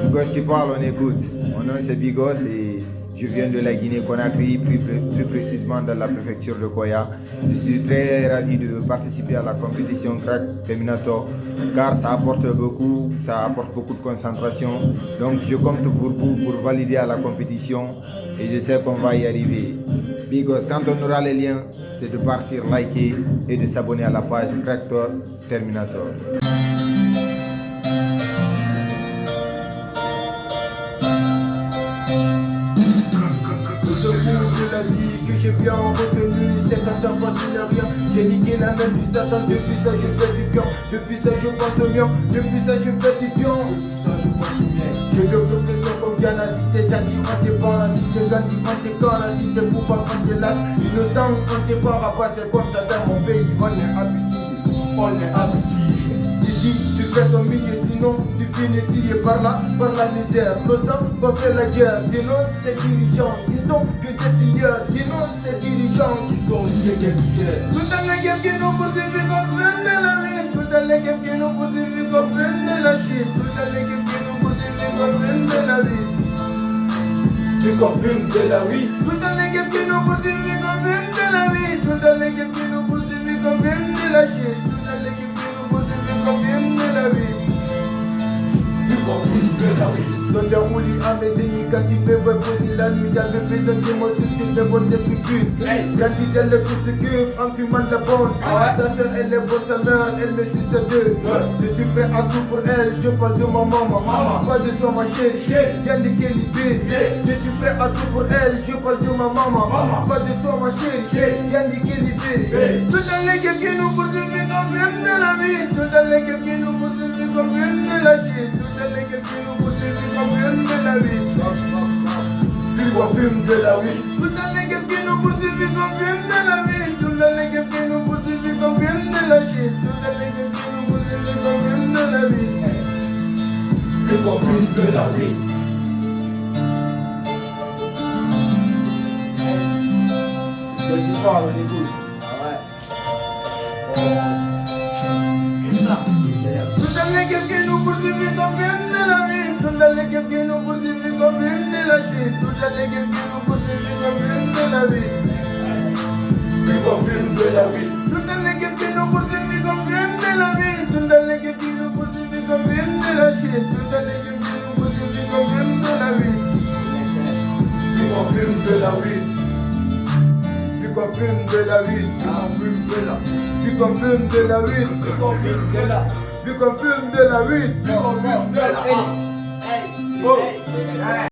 Bigos qui parle, on écoute. Mon nom c'est Bigos et je viens de la Guinée-Conakry, plus précisément dans la préfecture de Koya. Je suis très ravi de participer à la compétition Crack Terminator car ça apporte beaucoup de concentration. Donc je compte pour vous pour valider à la compétition et je sais qu'on va y arriver. Bigos, quand on aura les liens, c'est de partir liker et de s'abonner à la page Crack Terminator. Ce bout de la vie que j'ai bien retenu, c'est quand t'as pas tu n'as rien. J'ai niqué la main du Satan, depuis ça je fais du bien. Depuis ça je pense au mien, depuis ça je fais du bien. Depuis ça je pense au mien. J'ai deux professeurs comme Diana, si t'es gentil on t'est pas là, si t'es Gandhi on t'est là, si t'es coupable on t'est lâche. Innocent on t'est fort à passer comme ça dans mon pays, on est habitué. On est habitué. Ici tu fais ton milieu, sinon tu finis tiré par la misère. Le sang va faire la guerre, dénonce ces dirigeants qui sont que des tueurs, dénonce ces dirigeants qui sont que des tueurs. Tout dans les guerres qui nous poursuivent comme de la vie, tout dans les guerres qui nous poursuivent comme de la Chine, tout dans les guerres qui nous poursuivent comme de la vie. Tu confirmes de la vie, tout dans les guerres qui nous poursuivent comme de la vie, tout dans les guerres qui nous poursuivent comme de la Chine, tout dans les guerres qui nous poursuivent comme de la vie. Tu confirmes de la vie. Donne des roulis à mes ennemis quand ils me voient poser la nuit. J'avais besoin de mon subtil de bonne testitude. Grandi dans le fils de cœur en fumant de la bonne. Ta soeur elle est bonne, sa mère elle me suce deux. Je suis prêt à tout pour elle, je parle de ma maman. Pas de toi ma chérie, viens de Kélibé. Je suis prêt à tout pour elle, je parle de ma maman. Pas de toi ma chérie, viens de Kélibé. Tout dans les gueules qui nous poursuivent comme de la vie. Tout dans les gueules qui nous poursuivent comme de la Chine. Tout dans les gueules qui nous poursuivent comme de la vie. Tu confirmes de la vie. Tout dans les gueules qui nous poursuivent comme de la vie. Tout dans les gueules qui nous poursuivent comme de la Chine. Tout dans les gueules qui nous poursuivent comme de la vie. Tu confirmes de la vie. Qu'est-ce que tu parles, on écoute. Tout dans les gueules qui nous poursuivent comme de la vie. Tout dans les gueules qui nous poursuivent comme de la Chine. Tout dans les gueules qui nous poursuivent comme de la vie. Tu confirmes de la vie. Tout dans les gueules qui nous poursuivent comme de la vie. Tout dans les gueules qui nous poursuivent comme de la Chine. Tout dans les gueules qui nous poursuivent comme de la vie. Tu confirmes de la vie. Tu confirmes de la vie. Tu confirmes de la vie. Tu confirmes de la vie. Tu confirmes de la vie. Tu confirmes de la vie.